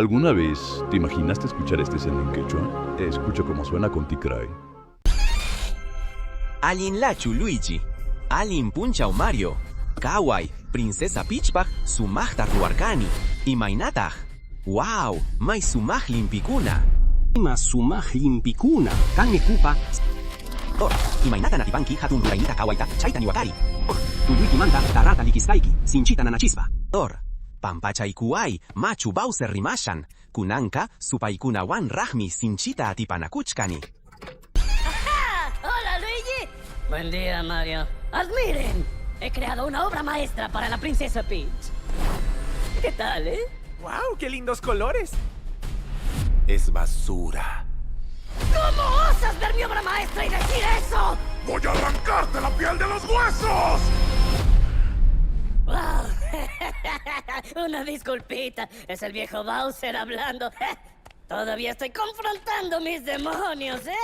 ¿Alguna vez te imaginaste escuchar este escena en quechua? Escucha cómo suena con Tikray. Allin Lachu Luigi, Allin Punchau Mario, Kawai, Princesa Peachpaj, Sumajta Ruarkani, Imainataj. Wow, Mai Sumaj Limpikuna. Ima Sumaj Limpikuna, Kanekupa, Imainata Natipanki, Hatun Rurainita Kawaita, Chaita Niwakari. Tuluiki Manta, Tarata Likiskaiki, Sinchita Nanachispa. Pampachay Kuay, Machu Bowser Rimashan, Kunanka, Supaikunawan Rahmi Sinchita Atipanakuchkani. ¡Hola, Luigi! Buen día, Mario. ¡Admiren! He creado una obra maestra para la princesa Peach. ¿Qué tal, eh? ¡Wow! ¡Qué lindos colores! Es basura. ¿Cómo osas ver mi obra maestra y decir eso? ¡Voy a arrancarte la piel de los huesos! Wow. Una disculpita. Es el viejo Bowser hablando. Todavía estoy confrontando mis demonios, ¿eh?